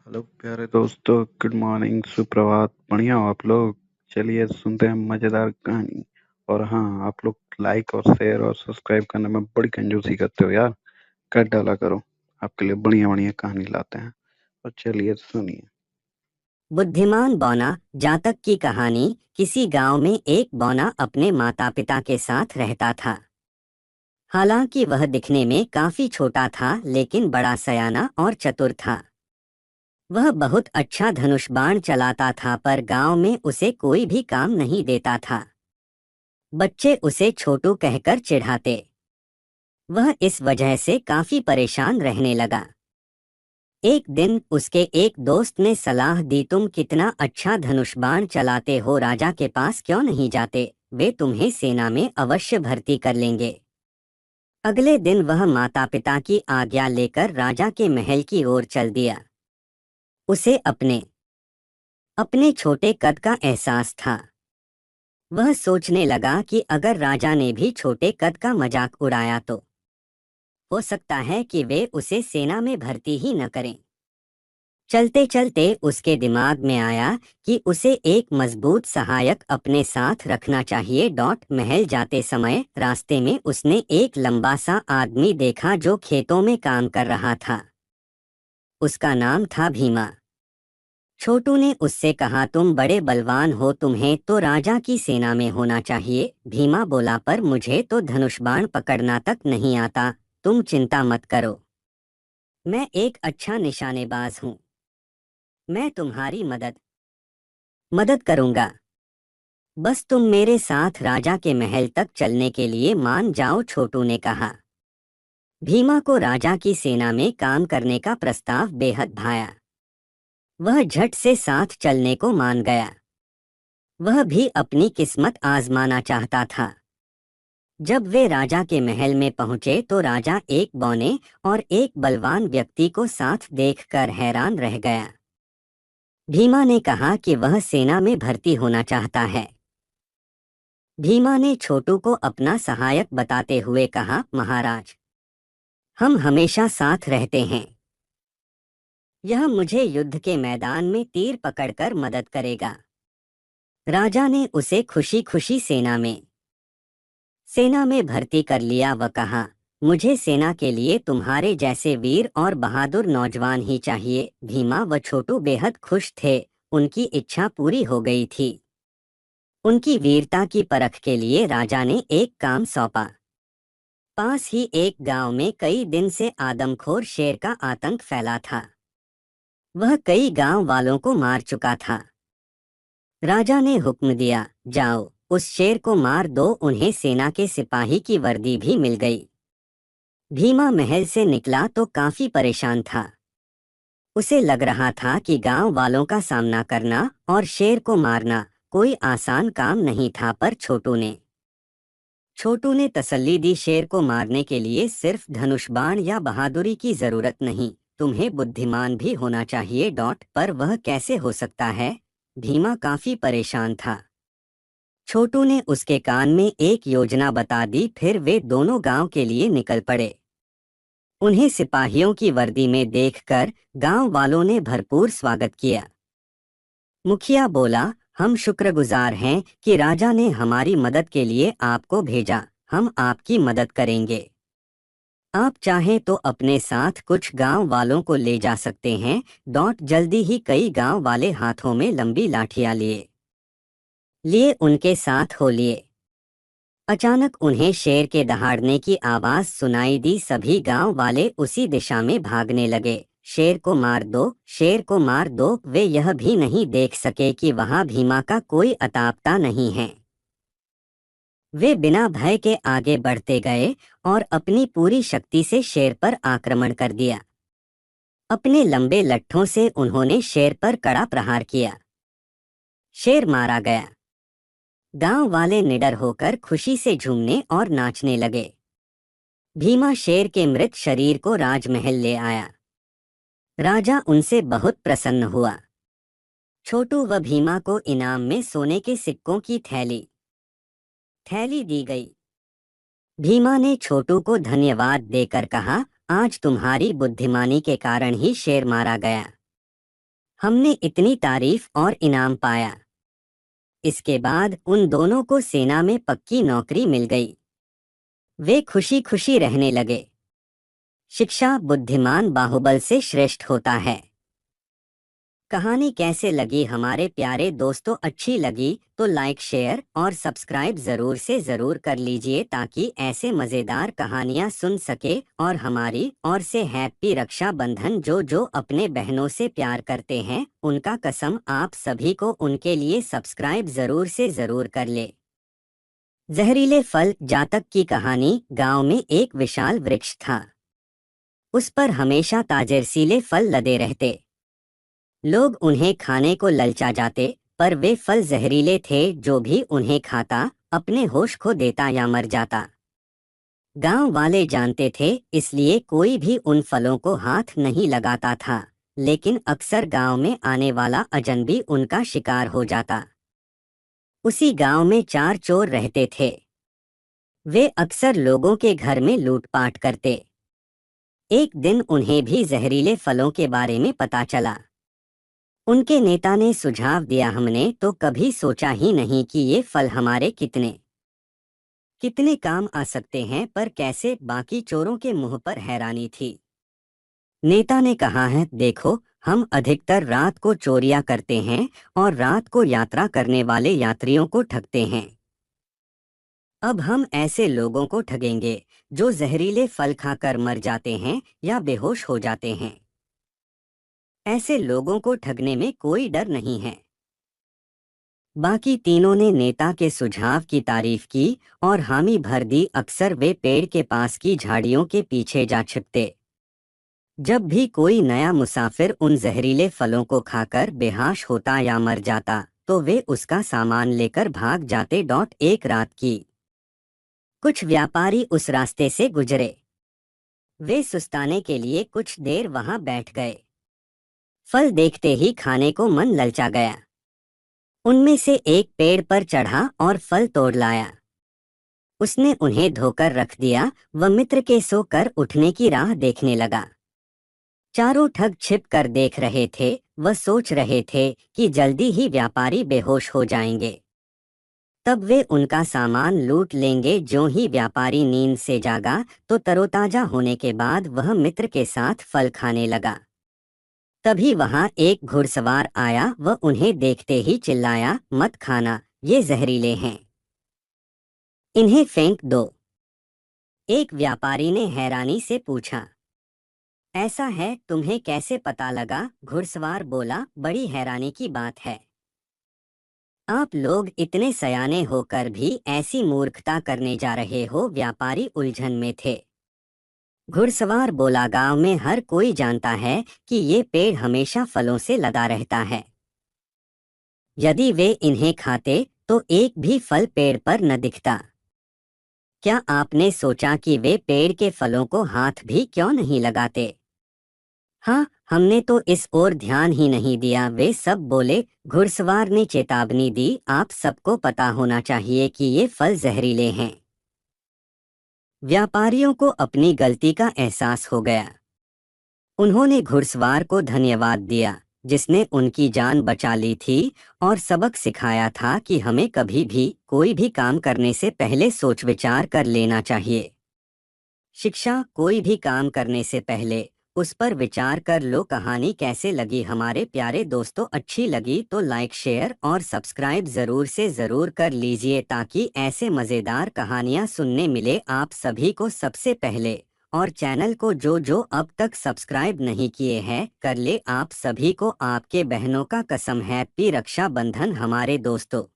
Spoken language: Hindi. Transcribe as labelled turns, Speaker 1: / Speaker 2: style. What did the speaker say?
Speaker 1: हेलो प्यारे दोस्तों, गुड मॉर्निंग, सुप्रभात। बढ़िया हो आप लोग? चलिए सुनते हैं मजेदार कहानी। और हाँ, आप लोग लाइक और शेयर और सब्सक्राइब करने में बड़ी कंजूसी करते हो यार। कर डाला करो, आपके लिए बढ़िया बढ़िया कहानी लाते हैं। और चलिए सुनिए।
Speaker 2: बुद्धिमान बौना जातक की कहानी। किसी गांव में एक बौना अपने माता पिता के साथ रहता था। हालांकि वह दिखने में काफी छोटा था, लेकिन बड़ा सयाना और चतुर था। वह बहुत अच्छा धनुष बाण चलाता था, पर गांव में उसे कोई भी काम नहीं देता था। बच्चे उसे छोटू कहकर चिढ़ाते। वह इस वजह से काफी परेशान रहने लगा। एक दिन उसके एक दोस्त ने सलाह दी, तुम कितना अच्छा धनुष बाण चलाते हो, राजा के पास क्यों नहीं जाते, वे तुम्हें सेना में अवश्य भर्ती कर लेंगे। अगले दिन वह माता पिता की आज्ञा लेकर राजा के महल की ओर चल दिया। उसे अपने अपने छोटे कद का एहसास था। वह सोचने लगा कि अगर राजा ने भी छोटे कद का मजाक उड़ाया तो हो सकता है कि वे उसे सेना में भर्ती ही न करें। चलते चलते उसके दिमाग में आया कि उसे एक मजबूत सहायक अपने साथ रखना चाहिए। महल जाते समय रास्ते में उसने एक लंबा सा आदमी देखा जो खेतों में काम कर रहा था। उसका नाम था भीमा। छोटू ने उससे कहा, तुम बड़े बलवान हो, तुम्हें तो राजा की सेना में होना चाहिए। भीमा बोला, पर मुझे तो धनुष बाण पकड़ना तक नहीं आता। तुम चिंता मत करो, मैं एक अच्छा निशानेबाज हूँ। मैं तुम्हारी मदद मदद करूंगा। बस तुम मेरे साथ राजा के महल तक चलने के लिए मान जाओ, छोटू ने कहा। भीमा को राजा की सेना में काम करने का प्रस्ताव बेहद भाया। वह झट से साथ चलने को मान गया। वह भी अपनी किस्मत आजमाना चाहता था। जब वे राजा के महल में पहुंचे तो राजा एक बौने और एक बलवान व्यक्ति को साथ देखकर हैरान रह गया। भीमा ने कहा कि वह सेना में भर्ती होना चाहता है। भीमा ने छोटू को अपना सहायक बताते हुए कहा, महाराज, हम हमेशा साथ रहते हैं। यह मुझे युद्ध के मैदान में तीर पकड़कर मदद करेगा। राजा ने उसे खुशी खुशी सेना में भर्ती कर लिया। वह कहा, मुझे सेना के लिए तुम्हारे जैसे वीर और बहादुर नौजवान ही चाहिए। भीमा व छोटू बेहद खुश थे। उनकी इच्छा पूरी हो गई थी। उनकी वीरता की परख के लिए राजा ने एक काम सौंपा। पास ही एक गांव में कई दिन से आदमखोर शेर का आतंक फैला था। वह कई गांव वालों को मार चुका था। राजा ने हुक्म दिया, जाओ उस शेर को मार दो। उन्हें सेना के सिपाही की वर्दी भी मिल गई। भीमा महल से निकला तो काफी परेशान था। उसे लग रहा था कि गांव वालों का सामना करना और शेर को मारना कोई आसान काम नहीं था, पर छोटू ने तसल्ली दी, शेर को मारने के लिए सिर्फ धनुष बाण या बहादुरी की जरूरत नहीं, तुम्हें बुद्धिमान भी होना चाहिए। पर वह कैसे हो सकता है? भीमा काफी परेशान था। छोटू ने उसके कान में एक योजना बता दी। फिर वे दोनों गांव के लिए निकल पड़े। उन्हें सिपाहियों की वर्दी में देखकर गांव वालों ने भरपूर स्वागत किया। मुखिया बोला, हम शुक्रगुजार हैं कि राजा ने हमारी मदद के लिए आपको भेजा। हम आपकी मदद करेंगे। आप चाहें तो अपने साथ कुछ गांव वालों को ले जा सकते हैं। जल्दी ही कई गांव वाले हाथों में लंबी लाठियां लिए लिए उनके साथ हो लिए। अचानक उन्हें शेर के दहाड़ने की आवाज सुनाई दी। सभी गांव वाले उसी दिशा में भागने लगे। शेर को मार दो, शेर को मार दो। वे यह भी नहीं देख सके कि वहां भीमा का कोई अतापता नहीं है। वे बिना भय के आगे बढ़ते गए और अपनी पूरी शक्ति से शेर पर आक्रमण कर दिया। अपने लंबे लट्ठों से उन्होंने शेर पर कड़ा प्रहार किया। शेर मारा गया। गांव वाले निडर होकर खुशी से झूमने और नाचने लगे। भीमा शेर के मृत शरीर को राजमहल ले आया। राजा उनसे बहुत प्रसन्न हुआ। छोटू व भीमा को इनाम में सोने के सिक्कों की थैली थैली दी गई। भीमा ने छोटू को धन्यवाद देकर कहा, आज तुम्हारी बुद्धिमानी के कारण ही शेर मारा गया। हमने इतनी तारीफ और इनाम पाया। इसके बाद उन दोनों को सेना में पक्की नौकरी मिल गई। वे खुशी खुशी रहने लगे। शिक्षा बुद्धिमान बाहुबल से श्रेष्ठ होता है। कहानी कैसे लगी हमारे प्यारे दोस्तों? अच्छी लगी तो लाइक शेयर और सब्सक्राइब ज़रूर से ज़रूर कर लीजिए ताकि ऐसे मज़ेदार कहानियाँ सुन सके। और हमारी ओर से हैप्पी रक्षाबंधन। जो अपने बहनों से प्यार करते हैं उनका कसम आप सभी को उनके लिए सब्सक्राइब ज़रूर से ज़रूर कर ले। जहरीले फल। जातक की कहानी। गांव में एक विशाल वृक्ष था। उस पर हमेशा ताजे रसीले फल लदे रहते। लोग उन्हें खाने को ललचा जाते, पर वे फल जहरीले थे। जो भी उन्हें खाता अपने होश खो देता या मर जाता। गांव वाले जानते थे, इसलिए कोई भी उन फलों को हाथ नहीं लगाता था। लेकिन अक्सर गांव में आने वाला अजनबी उनका शिकार हो जाता। उसी गांव में 4 चोर रहते थे। वे अक्सर लोगों के घर में लूटपाट करते। एक दिन उन्हें भी जहरीले फलों के बारे में पता चला। उनके नेता ने सुझाव दिया, हमने तो कभी सोचा ही नहीं कि ये फल हमारे कितने काम आ सकते हैं। पर कैसे? बाकी चोरों के मुंह पर हैरानी थी। नेता ने कहा है, देखो, हम अधिकतर रात को चोरियां करते हैं और रात को यात्रा करने वाले यात्रियों को ठगते हैं। अब हम ऐसे लोगों को ठगेंगे जो जहरीले फल खाकर मर जाते हैं या बेहोश हो जाते हैं। ऐसे लोगों को ठगने में कोई डर नहीं है। बाकी तीनों ने नेता के सुझाव की तारीफ की और हामी भर दी। अक्सर वे पेड़ के पास की झाड़ियों के पीछे जा छिपते। जब भी कोई नया मुसाफिर उन जहरीले फलों को खाकर बेहोश होता या मर जाता, तो वे उसका सामान लेकर भाग जाते। एक रात की कुछ व्यापारी उस रास्ते से गुजरे। वे सुस्ताने के लिए कुछ देर वहां बैठ गए। फल देखते ही खाने को मन ललचा गया। उनमें से एक पेड़ पर चढ़ा और फल तोड़ लाया। उसने उन्हें धोकर रख दिया। वह मित्र के सोकर उठने की राह देखने लगा। चारों ठग छिप कर देख रहे थे। वह सोच रहे थे कि जल्दी ही व्यापारी बेहोश हो जाएंगे, तब वे उनका सामान लूट लेंगे। जो ही व्यापारी नींद से जागा तो तरोताजा होने के बाद वह मित्र के साथ फल खाने लगा। तभी वहां एक घुड़सवार आया। वह उन्हें देखते ही चिल्लाया, मत खाना, ये जहरीले हैं, इन्हें फेंक दो। एक व्यापारी ने हैरानी से पूछा, ऐसा है, तुम्हें कैसे पता लगा? घुड़सवार बोला, बड़ी हैरानी की बात है। आप लोग इतने सयाने होकर भी ऐसी मूर्खता करने जा रहे हो। व्यापारी उलझन में थे। घुड़सवार बोला, गांव में हर कोई जानता है कि ये पेड़ हमेशा फलों से लदा रहता है। यदि वे इन्हें खाते तो एक भी फल पेड़ पर न दिखता। क्या आपने सोचा कि वे पेड़ के फलों को हाथ भी क्यों नहीं लगाते? हाँ, हमने तो इस ओर ध्यान ही नहीं दिया, वे सब बोले। घुड़सवार ने चेतावनी दी, आप सबको पता होना चाहिए कि ये फल जहरीले हैं। व्यापारियों को अपनी गलती का एहसास हो गया। उन्होंने घुड़सवार को धन्यवाद दिया जिसने उनकी जान बचा ली थी और सबक सिखाया था कि हमें कभी भी कोई भी काम करने से पहले सोच विचार कर लेना चाहिए। शिक्षा, कोई भी काम करने से पहले उस पर विचार कर लो। कहानी कैसे लगी हमारे प्यारे दोस्तों? अच्छी लगी तो लाइक शेयर और सब्सक्राइब ज़रूर से ज़रूर कर लीजिए ताकि ऐसे मज़ेदार कहानियाँ सुनने मिले आप सभी को सबसे पहले। और चैनल को जो अब तक सब्सक्राइब नहीं किए हैं कर ले। आप सभी को आपके बहनों का कसम, हैप्पी रक्षाबंधन हमारे दोस्तों।